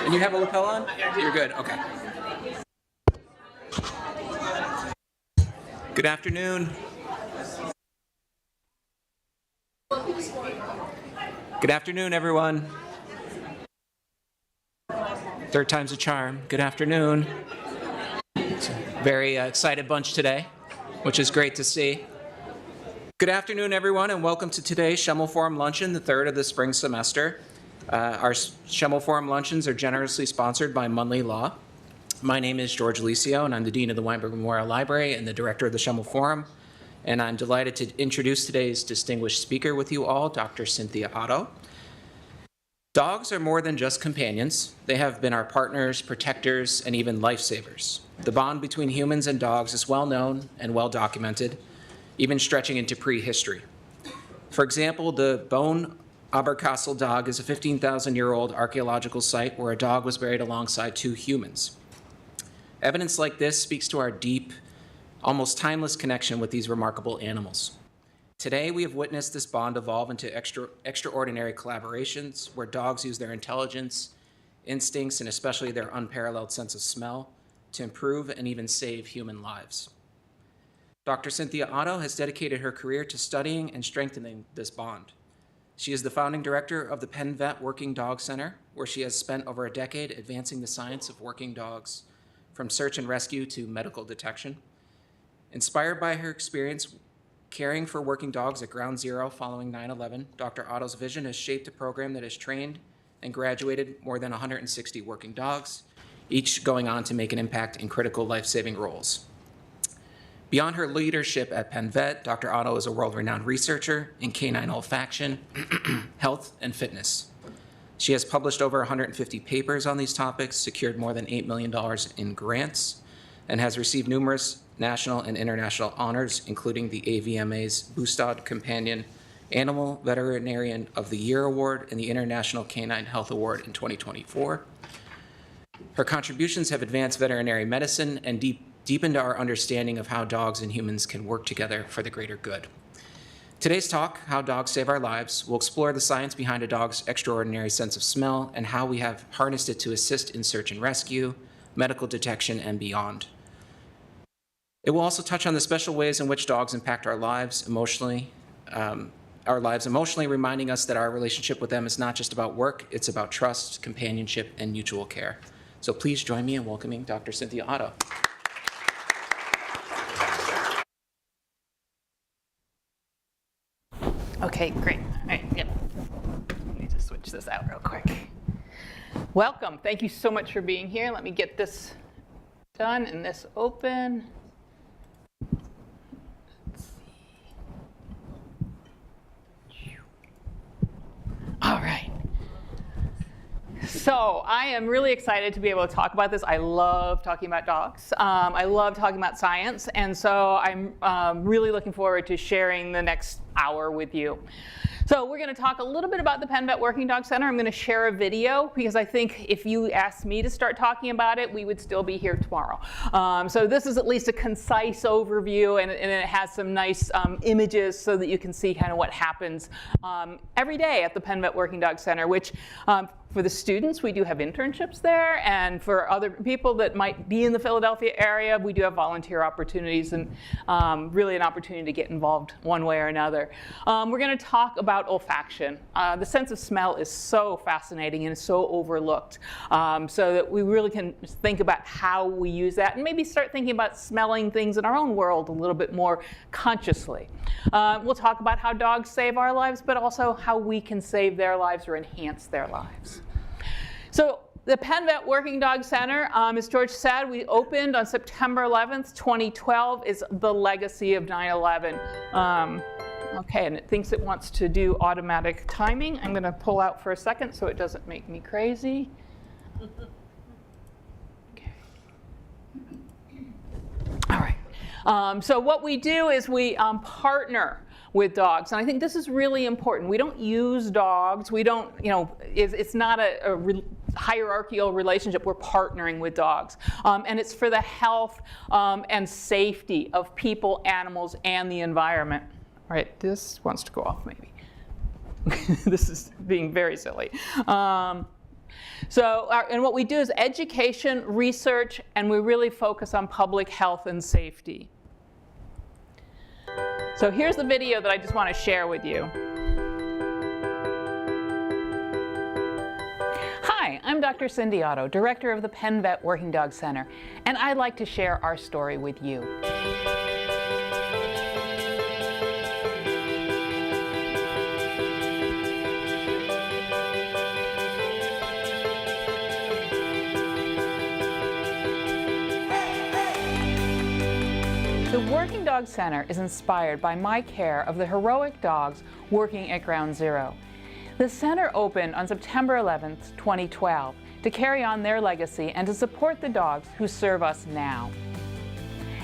And you have a lapel on? You're good, okay. Good afternoon. Good afternoon, everyone. Third time's a charm. Good afternoon. It's a very excited bunch today, which is great to see. Good afternoon, everyone, and welcome to today's Schemel Forum Luncheon, the third of the spring semester. Our Schemel Forum Luncheons are generously sponsored by Munley Law. My name is George Alicio, and I'm the Dean of the Weinberg Memorial Library and the Director of the Schemel Forum. And I'm delighted to introduce today's distinguished speaker with you all, Dr. Cynthia Otto. Dogs are more than just companions. They have been our partners, protectors, and even lifesavers. The bond between humans and dogs is well known and well documented, even stretching into prehistory. For example, the Bone Abercastle dog is a 15,000-year-old archaeological site where a dog was buried alongside two humans. Evidence like this speaks to our deep, almost timeless connection with these remarkable animals. Today, we have witnessed this bond evolve into extraordinary collaborations where dogs use their intelligence, instincts, and especially their unparalleled sense of smell to improve and even save human lives. Dr. Cynthia Otto has dedicated her career to studying and strengthening this bond. She is the founding director of the Penn Vet Working Dog Center, where she has spent over a decade advancing the science of working dogs, from search and rescue to medical detection. Inspired by her experience caring for working dogs at Ground Zero following 9/11, Dr. Otto's vision has shaped a program that has trained and graduated more than 160 working dogs, each going on to make an impact in critical life-saving roles. Beyond her leadership at Penn Vet, Dr. Otto is a world-renowned researcher in canine olfaction, health, and fitness. She has published over 150 papers on these topics, secured more than $8 million in grants, and has received numerous national and international honors, including the AVMA's Bustad Companion Animal Veterinarian of the Year Award and the International Canine Health Award in 2024. Her contributions have advanced veterinary medicine and deepened our understanding of how dogs and humans can work together for the greater good. Today's talk, How Dogs Save Our Lives, will explore the science behind a dog's extraordinary sense of smell and how we have harnessed it to assist in search and rescue, medical detection, and beyond. It will also touch on the special ways in which dogs impact our lives emotionally, reminding us that our relationship with them is not just about work, it's about trust, companionship, and mutual care. So please join me in welcoming Dr. Cynthia Otto. Okay, great. All right, yep. Let me just switch this out real quick. Welcome. Thank you so much for being here. Let me get this done and this open. Let's see. All right. So I am really excited to be able to talk about this. I love talking about dogs. I love talking about science. And so I'm really looking forward to sharing the next hour with you. So we're going to talk a little bit about the Penn Vet Working Dog Center. I'm going to share a video because I think if you asked me to start talking about it, we would still be here tomorrow. So this is at least a concise overview, and it has some nice images so that you can see kind of what happens every day at the Penn Vet Working Dog Center, which for the students, we do have internships there, and for other people that might be in the Philadelphia area, we do have volunteer opportunities and really an opportunity to get involved one way or another. We're going to talk about olfaction. The sense of smell is so fascinating and so overlooked, so that we really can think about how we use that and maybe start thinking about smelling things in our own world a little bit more consciously. We'll talk about how dogs save our lives, but also how we can save their lives or enhance their lives. So the Penn Vet Working Dog Center, as George said, we opened on September 11th, 2012, is the legacy of 9/11. Okay, and it thinks it wants to do automatic timing. I'm going to pull out for a second so it doesn't make me crazy. Okay. All right. So what we do is we partner with dogs, and I think this is really important. We don't use dogs. We don't, it's not a hierarchical relationship. We're partnering with dogs, and it's for the health and safety of people, animals, and the environment. All right, this wants to go off maybe. This is being very silly. And what we do is education, research, and we really focus on public health and safety. So here's the video that I just want to share with you. Hi, I'm Dr. Cindy Otto, Director of the Penn Vet Working Dog Center, and I'd like to share our story with you. The Working Dog Center is inspired by my care of the heroic dogs working at Ground Zero. The center opened on September 11th, 2012, to carry on their legacy and to support the dogs who serve us now.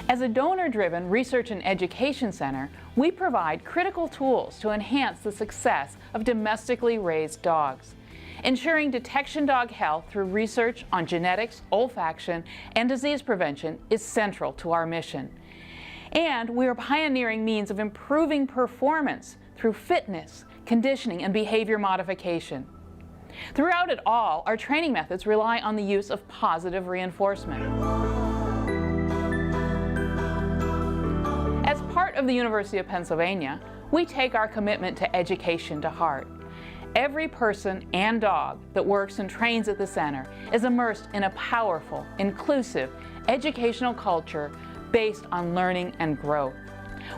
As a donor-driven research and education center, we provide critical tools to enhance the success of domestically raised dogs. Ensuring detection dog health through research on genetics, olfaction, and disease prevention is central to our mission. And we are pioneering means of improving performance through fitness, conditioning, and behavior modification. Throughout it all, our training methods rely on the use of positive reinforcement. As part of the University of Pennsylvania, we take our commitment to education to heart. Every person and dog that works and trains at the center is immersed in a powerful, inclusive, educational culture based on learning and growth.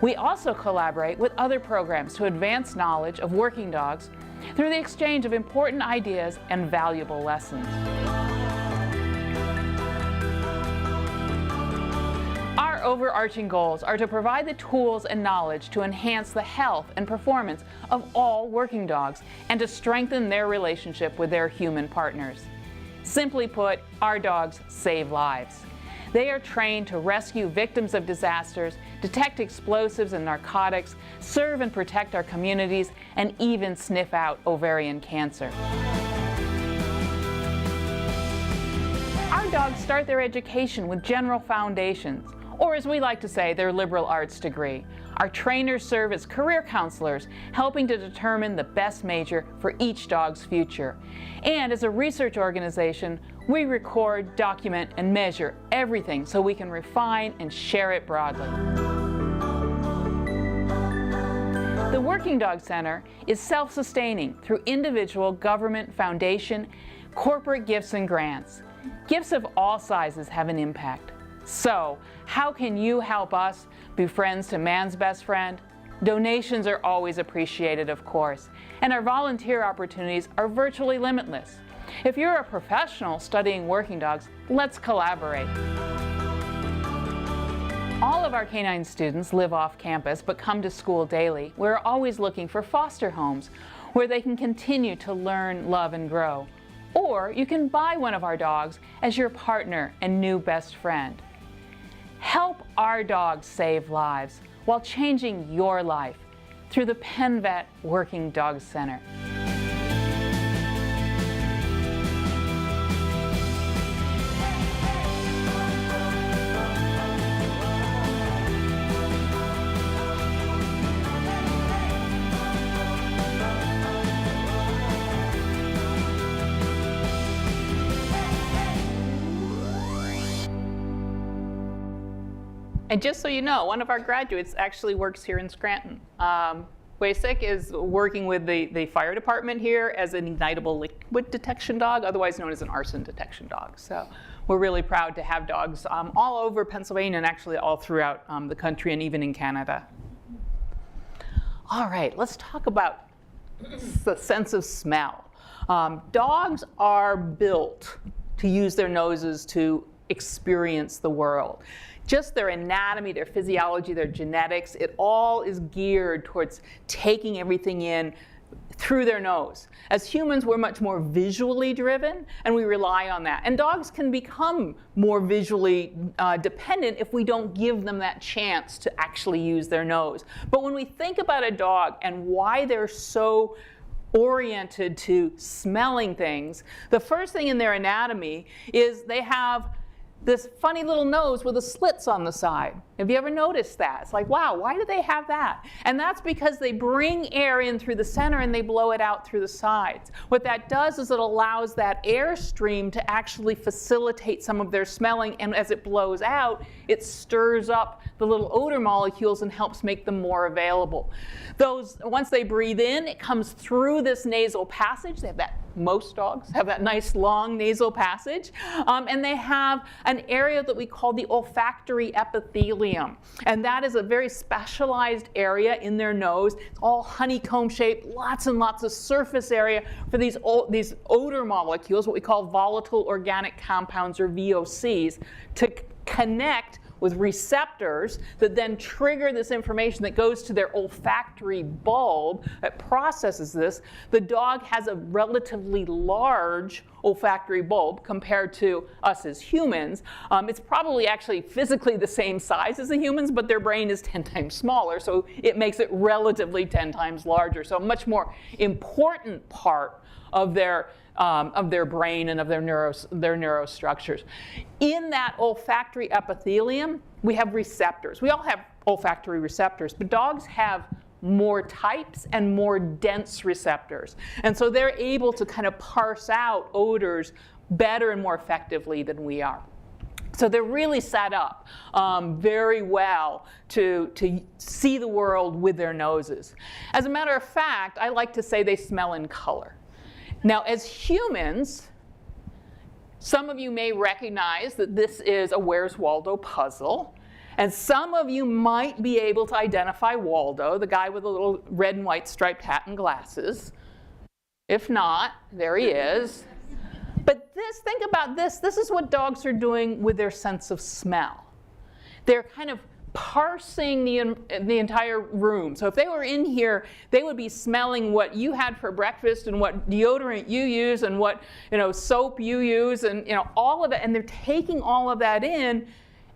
We also collaborate with other programs to advance knowledge of working dogs through the exchange of important ideas and valuable lessons. Our overarching goals are to provide the tools and knowledge to enhance the health and performance of all working dogs and to strengthen their relationship with their human partners. Simply put, our dogs save lives. They are trained to rescue victims of disasters, detect explosives and narcotics, serve and protect our communities, and even sniff out ovarian cancer. Our dogs start their education with general foundations, or as we like to say, their liberal arts degree. Our trainers serve as career counselors, helping to determine the best major for each dog's future. And as a research organization, we record, document, and measure everything so we can refine and share it broadly. The Working Dog Center is self-sustaining through individual, government, foundation, corporate gifts and grants. Gifts of all sizes have an impact. So, how can you help us be friends to man's best friend? Donations are always appreciated, of course, and our volunteer opportunities are virtually limitless. If you're a professional studying working dogs, let's collaborate. All of our canine students live off campus but come to school daily. We're always looking for foster homes where they can continue to learn, love, and grow. Or you can buy one of our dogs as your partner and new best friend. Help our dogs save lives while changing your life through the Penn Vet Working Dog Center. And just so you know, one of our graduates actually works here in Scranton. DACVECC is working with the fire department here as an ignitable liquid detection dog, otherwise known as an arson detection dog. So we're really proud to have dogs all over Pennsylvania and actually all throughout the country and even in Canada. All right, let's talk about the sense of smell. Dogs are built to use their noses to experience the world. Just their anatomy, their physiology, their genetics, it all is geared towards taking everything in through their nose. As humans, we're much more visually driven, and we rely on that. And dogs can become more visually dependent if we don't give them that chance to actually use their nose. But when we think about a dog and why they're so oriented to smelling things, the first thing in their anatomy is they have this funny little nose with the slits on the side. Have you ever noticed that? It's like, wow, why do they have that? And that's because they bring air in through the center and they blow it out through the sides. What that does is it allows that air stream to actually facilitate some of their smelling, and as it blows out, it stirs up the little odor molecules and helps make them more available. Once they breathe in, it comes through this nasal passage. They have that. Most dogs have that nice long nasal passage, and they have an area that we call the olfactory epithelium, and that is a very specialized area in their nose. It's all honeycomb shaped, lots and lots of surface area for these odor molecules, what we call volatile organic compounds, or VOCs, to connect with receptors that then trigger this information that goes to their olfactory bulb that processes this. The dog has a relatively large olfactory bulb compared to us as humans. It's probably actually physically the same size as the humans, but their brain is 10 times smaller, so it makes it relatively 10 times larger. So a much more important part of their brain and of their neurostructures. In that olfactory epithelium, we have receptors. We all have olfactory receptors, but dogs have more types and more dense receptors. And so they're able to kind of parse out odors better and more effectively than we are. So they're really set up very well to see the world with their noses. As a matter of fact, I like to say they smell in color. Now, as humans, some of you may recognize that this is a Where's Waldo puzzle. And some of you might be able to identify Waldo, the guy with a little red and white striped hat and glasses. If not, there he is. But think about this. This is what dogs are doing with their sense of smell. They're kind of parsing the entire room. So if they were in here, they would be smelling what you had for breakfast and what deodorant you use and what soap you use and all of it. And they're taking all of that in,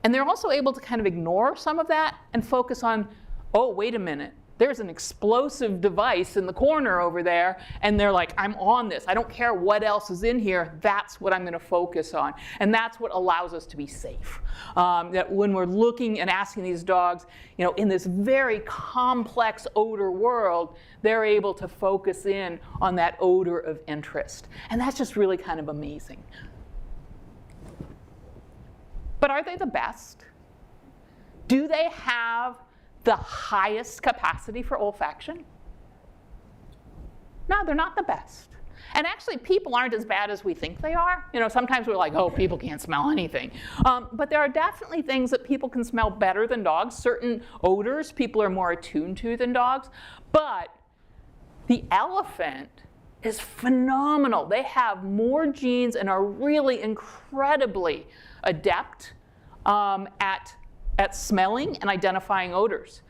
And they're also able to kind of ignore some of that and focus on, oh, wait a minute, there's an explosive device in the corner over there, and they're like, I'm on this. I don't care what else is in here. That's what I'm going to focus on. And that's what allows us to be safe. That when we're looking and asking these dogs, in this very complex odor world, they're able to focus in on that odor of interest. And that's just really kind of amazing. But are they the best? Do they have the highest capacity for olfaction? No, they're not the best. And actually, people aren't as bad as we think they are. Sometimes we're like, oh, people can't smell anything. But there are definitely things that people can smell better than dogs. Certain odors people are more attuned to than dogs. But the elephant is phenomenal. They have more genes and are really incredibly adept at smelling and identifying odors.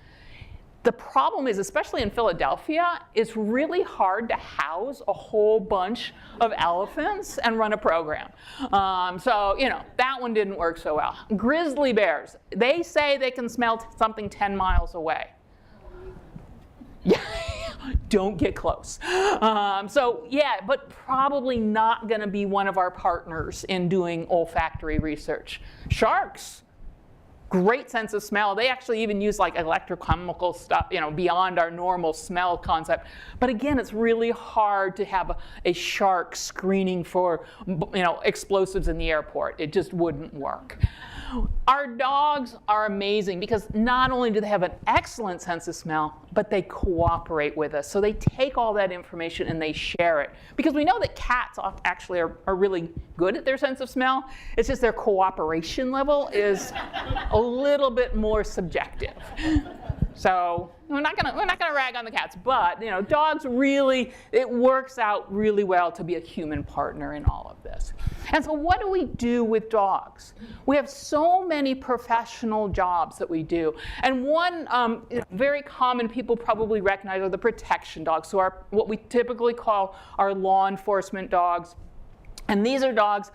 The problem is, especially in Philadelphia, it's really hard to house a whole bunch of elephants and run a program. So, that one didn't work so well. Grizzly bears, they say they can smell something 10 miles away. Yeah, don't get close. But probably not going to be one of our partners in doing olfactory research. Sharks, great sense of smell. They actually even use like electrochemical stuff, beyond our normal smell concept. But again, it's really hard to have a shark screening for, explosives in the airport. It just wouldn't work. Our dogs are amazing because not only do they have an excellent sense of smell, but they cooperate with us. So they take all that information and they share it. Because we know that cats actually are really good at their sense of smell. It's just their cooperation level is a little bit more subjective. So we're not gonna rag on the cats, but dogs really, it works out really well to be a human partner in all of this. And so what do we do with dogs? We have so many professional jobs that we do. And one very common people probably recognize are the protection dogs, so what we typically call our law enforcement dogs. And these are dogs,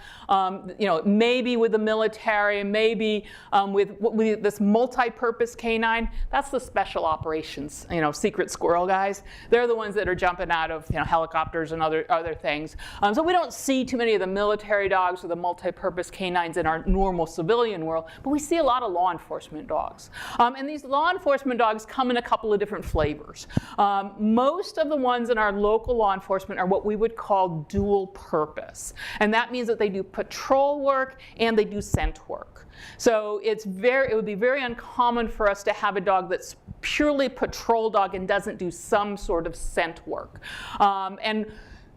maybe with the military, maybe with this multi-purpose canine. That's the special operations, secret squirrel guys. They're the ones that are jumping out of helicopters and other things. So we don't see too many of the military dogs or the multi-purpose canines in our normal civilian world, but we see a lot of law enforcement dogs. And these law enforcement dogs come in a couple of different flavors. Most of the ones in our local law enforcement are what we would call dual purpose. And that means that they do patrol work and they do scent work. So it would be very uncommon for us to have a dog that's purely patrol dog and doesn't do some sort of scent work. And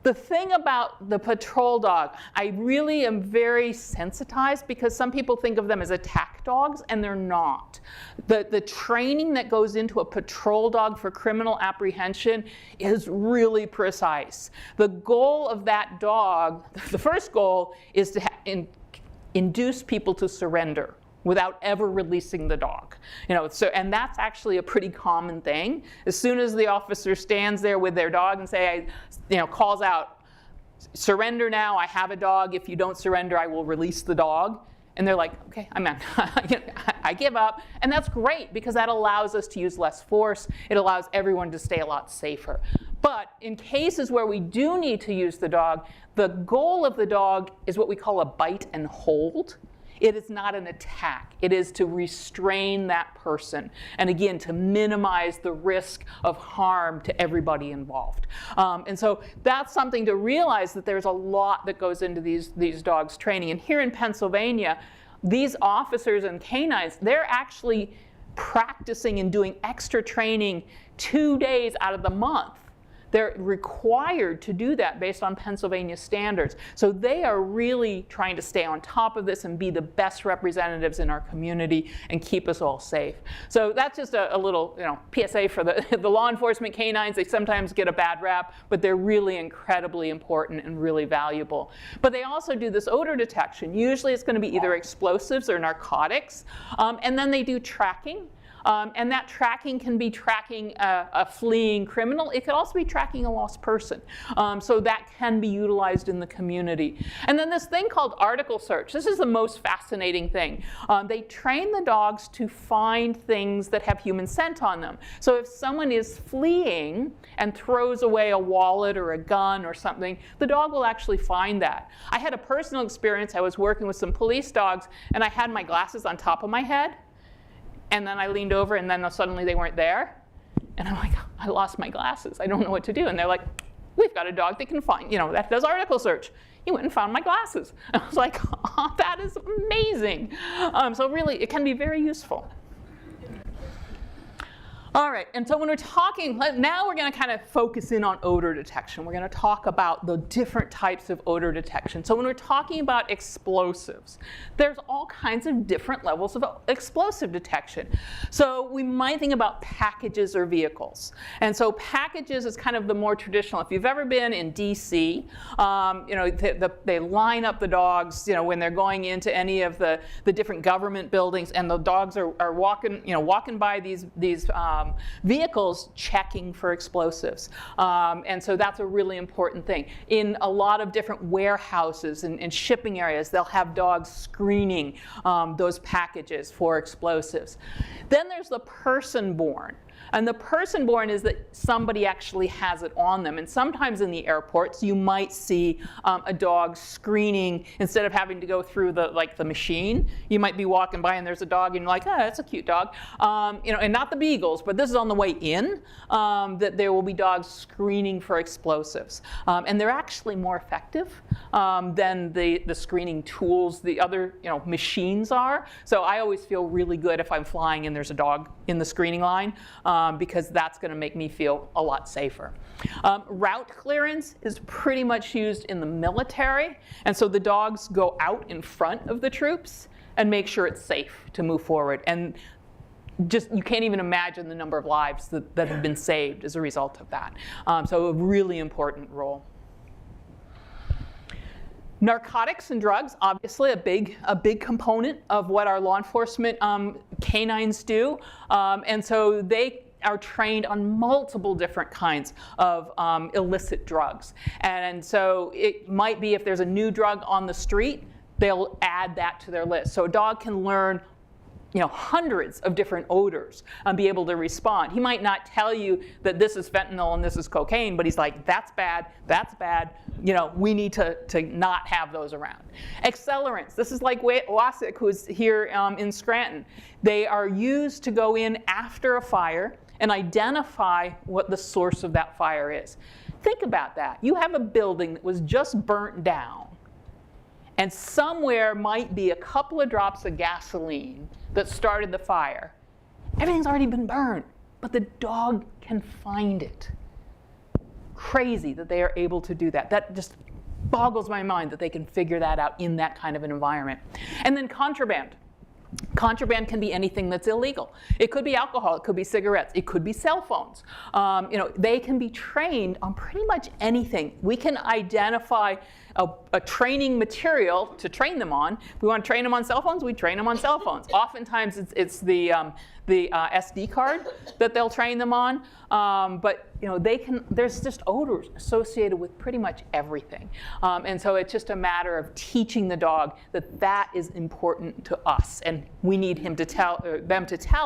the thing about the patrol dog, I really am very sensitized because some people think of them as attack dogs, and they're not. The training that goes into a patrol dog for criminal apprehension is really precise. The goal of that dog, the first goal, is to induce people to surrender without ever releasing the dog. And that's actually a pretty common thing. As soon as the officer stands there with their dog and calls out, surrender now, I have a dog, if you don't surrender, I will release the dog. And they're like, okay, I'm in. I give up. And that's great because that allows us to use less force. It allows everyone to stay a lot safer. But in cases where we do need to use the dog, the goal of the dog is what we call a bite and hold. It is not an attack. It is to restrain that person. And again, to minimize the risk of harm to everybody involved. And so that's something to realize, that there's a lot that goes into these dogs' training. And here in Pennsylvania, these officers and canines, they're actually practicing and doing extra training 2 days out of the month. They're required to do that based on Pennsylvania standards. So they are really trying to stay on top of this and be the best representatives in our community and keep us all safe. So that's just a little PSA for the law enforcement canines. They sometimes get a bad rap, but they're really incredibly important and really valuable. But they also do this odor detection. Usually it's going to be either explosives or narcotics. And then they do tracking. And that tracking can be tracking a fleeing criminal. It could also be tracking a lost person. So that can be utilized in the community. And then this thing called article search. This is the most fascinating thing. They train the dogs to find things that have human scent on them. So if someone is fleeing and throws away a wallet or a gun or something, the dog will actually find that. I had a personal experience. I was working with some police dogs, and I had my glasses on top of my head. And then I leaned over, and then suddenly they weren't there. And I'm like, I lost my glasses. I don't know what to do. And they're like, we've got a dog that can find, that does article search. He went and found my glasses. And I was like, oh, that is amazing. So really, it can be very useful. All right, and so when we're talking, now we're going to kind of focus in on odor detection. We're going to talk about the different types of odor detection. So when we're talking about explosives, there's all kinds of different levels of explosive detection. So we might think about packages or vehicles. And so packages is kind of the more traditional. If you've ever been in DC, they line up the dogs, when they're going into any of the different government buildings, and the dogs are walking by these vehicles checking for explosives. And so that's a really important thing. In a lot of different warehouses and shipping areas, they'll have dogs screening those packages for explosives. Then there's the person-borne. And the person-borne is that somebody actually has it on them. And sometimes in the airports, you might see a dog screening, instead of having to go through the machine. You might be walking by and there's a dog, and you're like, oh, that's a cute dog. And not the beagles, but this is on the way in, that there will be dogs screening for explosives. And they're actually more effective than the screening tools the other machines are. So I always feel really good if I'm flying and there's a dog in the screening line, because that's going to make me feel a lot safer. Route clearance is pretty much used in the military, and so the dogs go out in front of the troops and make sure it's safe to move forward. And just, you can't even imagine the number of lives that have been saved as a result of that. So a really important role. Narcotics and drugs, obviously a big component of what our law enforcement canines do. And so they are trained on multiple different kinds of illicit drugs. And so it might be if there's a new drug on the street, they'll add that to their list. So a dog can learn hundreds of different odors and be able to respond. He might not tell you that this is fentanyl and this is cocaine, but he's like, that's bad, we need to not have those around. Accelerants, this is like WASIC, who's here in Scranton. They are used to go in after a fire and identify what the source of that fire is. Think about that. You have a building that was just burnt down, and somewhere might be a couple of drops of gasoline that started the fire. Everything's already been burned, but the dog can find it. Crazy that they are able to do that. That just boggles my mind that they can figure that out in that kind of an environment. And then contraband. Contraband can be anything that's illegal. It could be alcohol, it could be cigarettes, it could be cell phones. They can be trained on pretty much anything. We can identify a training material to train them on. If we want to train them on cell phones, we train them on cell phones. Oftentimes it's the SD card that they'll train them on. But there's just odors associated with pretty much everything. And so it's just a matter of teaching the dog that is important to us. And we need them to tell us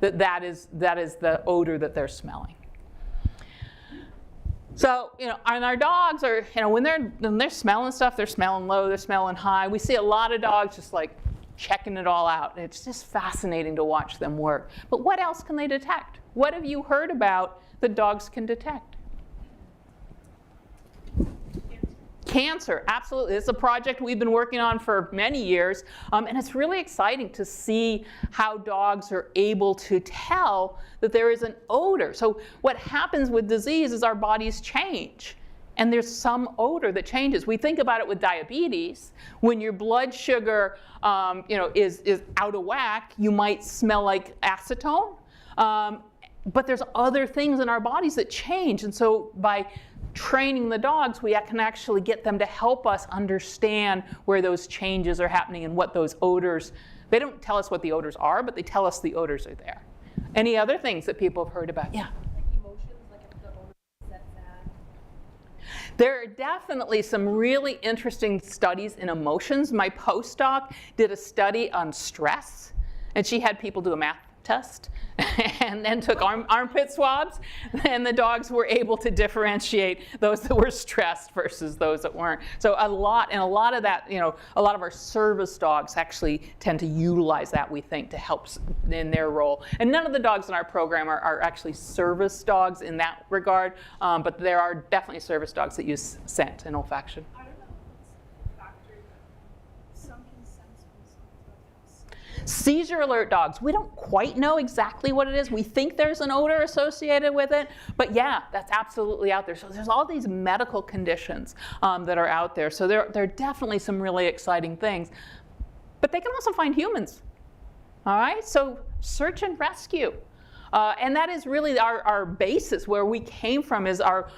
that is the odor that they're smelling. So, and our dogs are, when they're smelling stuff, they're smelling low, they're smelling high. We see a lot of dogs just like checking it all out. And it's just fascinating to watch them work. But what else can they detect? What have you heard about that dogs can detect? Cancer, absolutely. It's a project we've been working on for many years, and it's really exciting to see how dogs are able to tell that there is an odor. So what happens with disease is our bodies change, and there's some odor that changes. We think about it with diabetes. When your blood sugar is out of whack, you might smell like acetone, but there's other things in our bodies that change, and so by training the dogs, we can actually get them to help us understand where those changes are happening and what those odors, they don't tell us what the odors are, but they tell us the odors are there. Any other things that people have heard about? Yeah. There are definitely some really interesting studies in emotions. My postdoc did a study on stress, and she had people do a math test and then took armpit swabs, and the dogs were able to differentiate those that were stressed versus those that weren't. So a lot of that, a lot of our service dogs actually tend to utilize that, we think, to help in their role. And none of the dogs in our program are actually service dogs in that regard, but there are definitely service dogs that use scent and olfaction. Seizure alert dogs, we don't quite know exactly what it is. We think there's an odor associated with it, but yeah, that's absolutely out there. So there's all these medical conditions that are out there. So there are definitely some really exciting things. But they can also find humans, all right? So search and rescue. And that is really our basis. Where we came from is our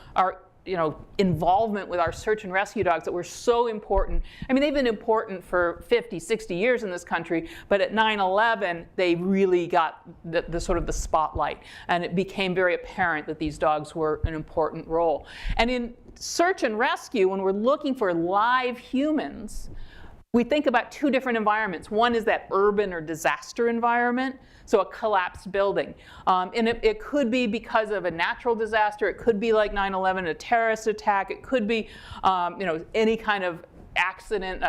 involvement with our search and rescue dogs that were so important. I mean, they've been important for 50, 60 years in this country, but at 9/11, they really got the sort of the spotlight, and it became very apparent that these dogs were an important role. And in search and rescue, when we're looking for live humans, we think about two different environments. One is that urban or disaster environment, so a collapsed building. And it could be because of a natural disaster. It could be like 9/11, a terrorist attack. It could be any kind of accident.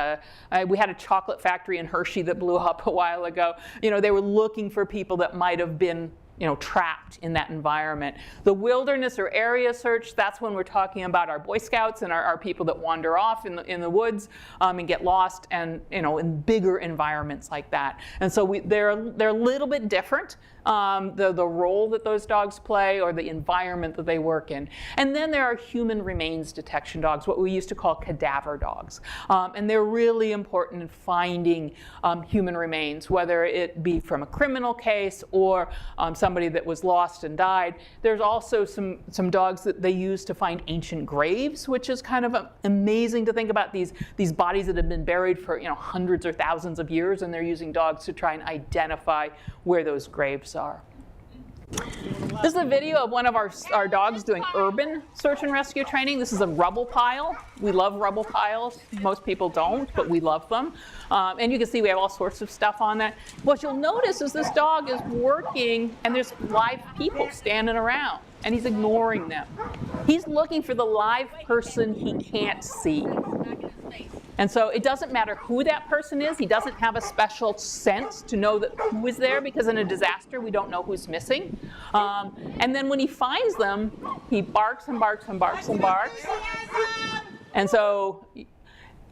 We had a chocolate factory in Hershey that blew up a while ago. They were looking for people that might have been trapped in that environment. The wilderness or area search, that's when we're talking about our Boy Scouts and our people that wander off in the woods and get lost, and in bigger environments like that. And so they're a little bit different, the role that those dogs play or the environment that they work in. And then there are human remains detection dogs, what we used to call cadaver dogs. And they're really important in finding human remains, whether it be from a criminal case or somebody that was lost and died. There's also some dogs that they use to find ancient graves, which is kind of amazing to think about these bodies that have been buried for hundreds or thousands of years, and they're using dogs to try and identify where those graves are. This is a video of one of our dogs doing urban search and rescue training. This is a rubble pile. We love rubble piles. Most people don't, but we love them. And you can see we have all sorts of stuff on that. What you'll notice is this dog is working, and there's live people standing around, and he's ignoring them. He's looking for the live person he can't see. And so it doesn't matter who that person is. He doesn't have a special sense to know that who is there, because in a disaster, we don't know who's missing. And then when he finds them, he barks and barks and barks and barks. And so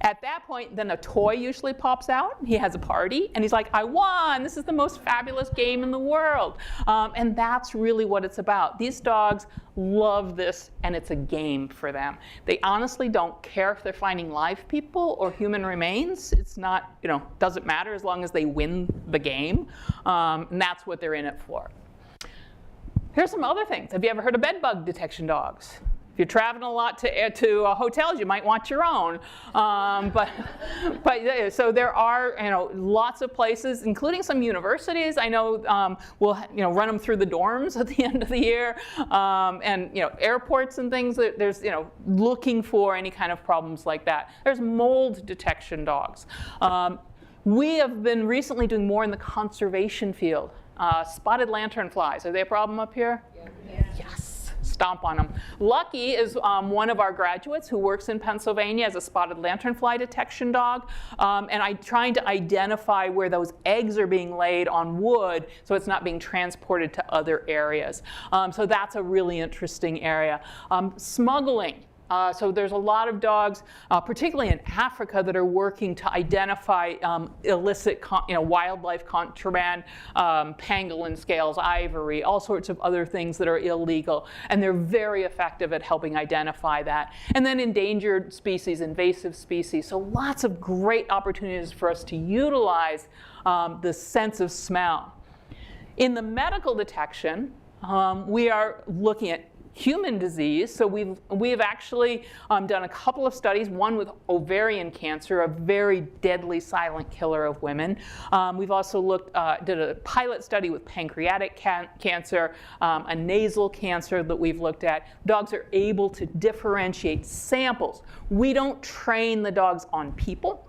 at that point, then a toy usually pops out. He has a party, and he's like, I won! This is the most fabulous game in the world. And that's really what it's about. These dogs love this, and it's a game for them. They honestly don't care if they're finding live people or human remains. It's not, doesn't matter as long as they win the game. And that's what they're in it for. Here's some other things. Have you ever heard of bed bug detection dogs? If you're traveling a lot to hotels, you might want your own. So there are lots of places, including some universities. I know will run them through the dorms at the end of the year, and airports and things. There's looking for any kind of problems like that. There's mold detection dogs. We have been recently doing more in the conservation field. Spotted lanternflies, are they a problem up here? Yeah. Yes. Stomp on them. Lucky is one of our graduates who works in Pennsylvania as a spotted lanternfly detection dog, and I'm trying to identify where those eggs are being laid on wood so it's not being transported to other areas. So that's a really interesting area. Smuggling. So there's a lot of dogs, particularly in Africa, that are working to identify illicit wildlife contraband, pangolin scales, ivory, all sorts of other things that are illegal. And they're very effective at helping identify that. And then endangered species, invasive species. So lots of great opportunities for us to utilize the sense of smell. In the medical detection, we are looking at human disease. So we've actually done a couple of studies, one with ovarian cancer, a very deadly silent killer of women. We've also did a pilot study with pancreatic cancer, a nasal cancer that we've looked at. Dogs are able to differentiate samples. We don't train the dogs on people.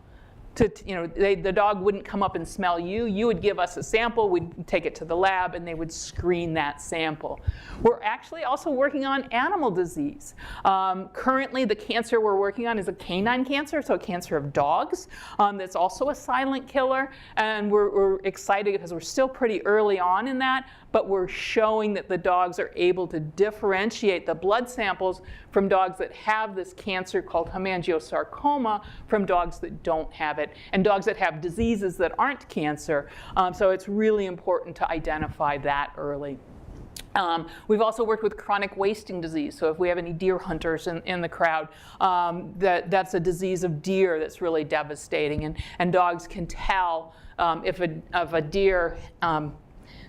The dog wouldn't come up and smell you. You would give us a sample, we'd take it to the lab, and they would screen that sample. We're actually also working on animal disease. Currently, the cancer we're working on is a canine cancer, so a cancer of dogs. That's also a silent killer, and we're excited because we're still pretty early on in that, but we're showing that the dogs are able to differentiate the blood samples from dogs that have this cancer called hemangiosarcoma from dogs that don't have it, and dogs that have diseases that aren't cancer. So it's really important to identify that early. We've also worked with chronic wasting disease. So if we have any deer hunters in the crowd, that's a disease of deer that's really devastating. And dogs can tell if a deer,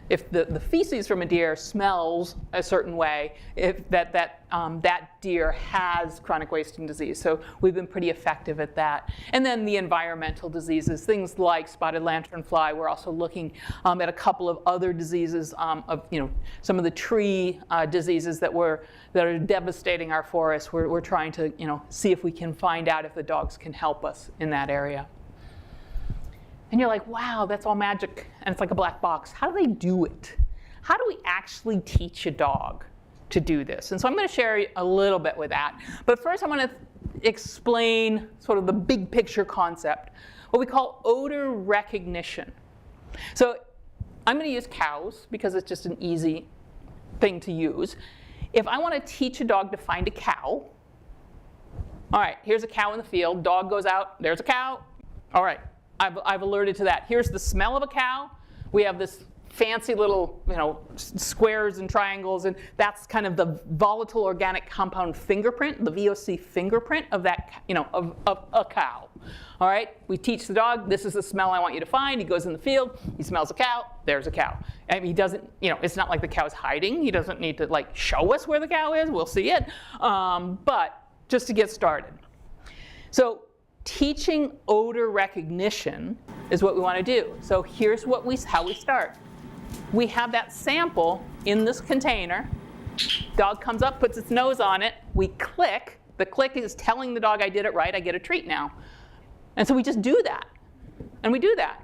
if the feces from a deer smells a certain way, if that deer has chronic wasting disease. So we've been pretty effective at that. And then the environmental diseases, things like spotted lanternfly. We're also looking at a couple of other diseases of some of the tree diseases that are devastating our forests. We're trying to see if we can find out if the dogs can help us in that area. And you're like, wow, that's all magic, and it's like a black box. How do they do it? How do we actually teach a dog to do this? And so I'm going to share a little bit with that. But first I want to explain sort of the big picture concept, what we call odor recognition. So I'm going to use cows because it's just an easy thing to use. If I want to teach a dog to find a cow, all right, here's a cow in the field. Dog goes out, there's a cow. All right. I've alerted to that. Here's the smell of a cow. We have this fancy little, squares and triangles, and that's kind of the volatile organic compound fingerprint, the VOC fingerprint of that, of a cow. All right, we teach the dog, this is the smell I want you to find. He goes in the field, he smells a cow, there's a cow. And he doesn't, it's not like the cow's hiding. He doesn't need to show us where the cow is. We'll see it. But just to get started. So teaching odor recognition is what we want to do. So here's how we start. We have that sample in this container. Dog comes up, puts its nose on it. We click. The click is telling the dog I did it right. I get a treat now. And so we just do that. And we do that.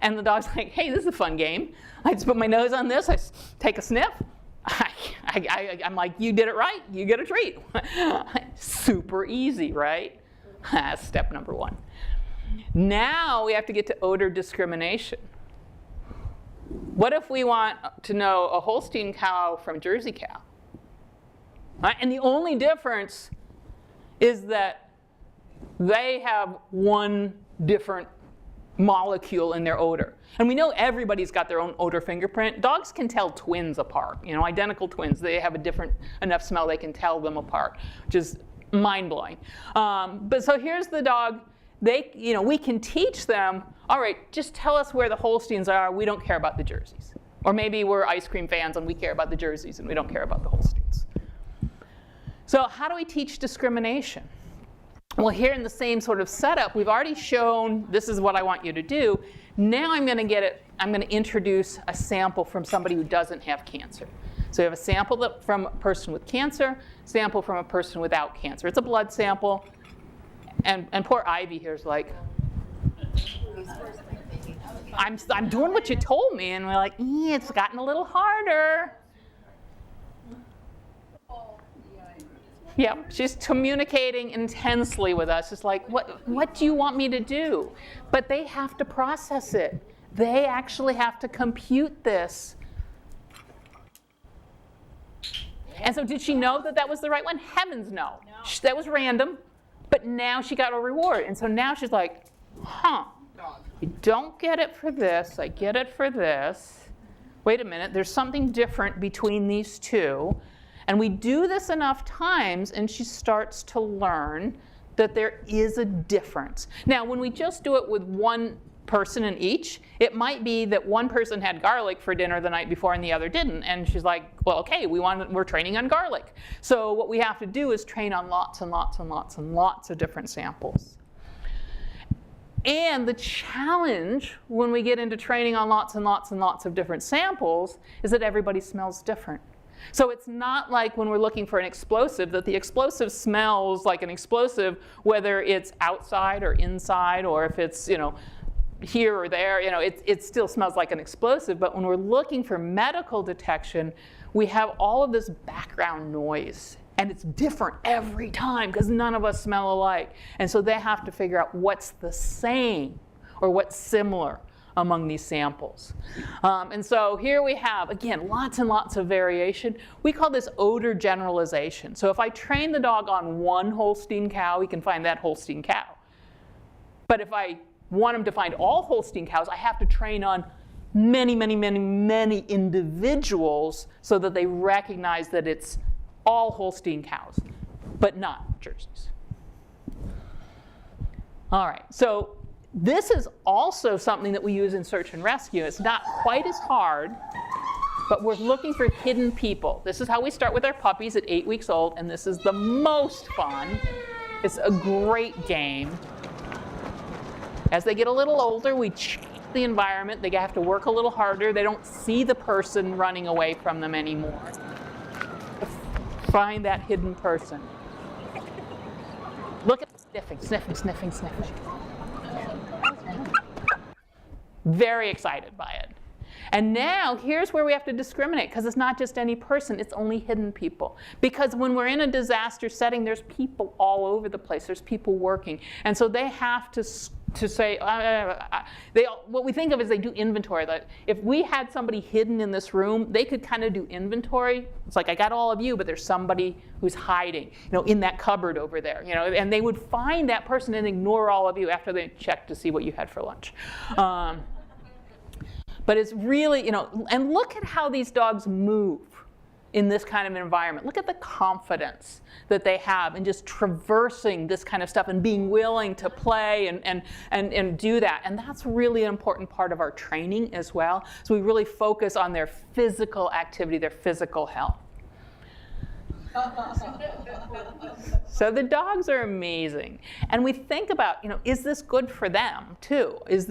And the dog's like, hey, this is a fun game. I just put my nose on this. I take a sniff. I'm like, you did it right. You get a treat. Super easy, right? That's step number one. Now we have to get to odor discrimination. What if we want to know a Holstein cow from a Jersey cow? Right? And the only difference is that they have one different molecule in their odor. And we know everybody's got their own odor fingerprint. Dogs can tell twins apart, identical twins. They have a different enough smell they can tell them apart, which is mind-blowing. But so here's the dog. We can teach them, all right, just tell us where the Holsteins are. We don't care about the Jerseys. Or maybe we're ice cream fans and we care about the Jerseys and we don't care about the Holsteins. So how do we teach discrimination? Well, here in the same sort of setup, we've already shown this is what I want you to do. Now I'm going to introduce a sample from somebody who doesn't have cancer. So we have a sample from a person with cancer, sample from a person without cancer. It's a blood sample. And poor Ivy here's like, I'm doing what you told me. And we're like, it's gotten a little harder. Yeah, she's communicating intensely with us. It's like, what do you want me to do? But they have to process it. They actually have to compute this. And so did she know that was the right one? Heavens no. That was random. But now she got a reward. And so now she's like, you don't get it for this. I get it for this. Wait a minute. There's something different between these two. And we do this enough times, and she starts to learn that there is a difference. Now, when we just do it with one person in each. It might be that one person had garlic for dinner the night before and the other didn't. And she's like, well, okay, we're training on garlic. So what we have to do is train on lots and lots and lots and lots of different samples. And the challenge when we get into training on lots and lots and lots of different samples is that everybody smells different. So it's not like when we're looking for an explosive, that the explosive smells like an explosive, whether it's outside or inside, or if it's, here or there, it still smells like an explosive. But when we're looking for medical detection, we have all of this background noise. And it's different every time because none of us smell alike. And so they have to figure out what's the same or what's similar among these samples. And so here we have, again, lots and lots of variation. We call this odor generalization. So if I train the dog on one Holstein cow, he can find that Holstein cow. But if I want him to find all Holstein cows, I have to train on many, many, many, many individuals so that they recognize that it's all Holstein cows, but not Jerseys. All right, so this is also something that we use in search and rescue. It's not quite as hard, but we're looking for hidden people. This is how we start with our puppies at 8 weeks old, and this is the most fun. It's a great game. As they get a little older, we change the environment. They have to work a little harder. They don't see the person running away from them anymore. Find that hidden person. Look at sniffing, sniffing, sniffing, sniffing. Very excited by it. And now here's where we have to discriminate, because it's not just any person, it's only hidden people. Because when we're in a disaster setting, there's people all over the place. There's people working. And so they have to say, what we think of is they do inventory. That if we had somebody hidden in this room, they could kind of do inventory. It's like, I got all of you, but there's somebody who's hiding, in that cupboard over there, and they would find that person and ignore all of you after they checked to see what you had for lunch. But it's really, and look at how these dogs move in this kind of environment. Look at the confidence that they have in just traversing this kind of stuff and being willing to play and do that. And that's really an important part of our training as well. So we really focus on their physical activity, their physical health. So the dogs are amazing. And we think about, is this good for them too? Is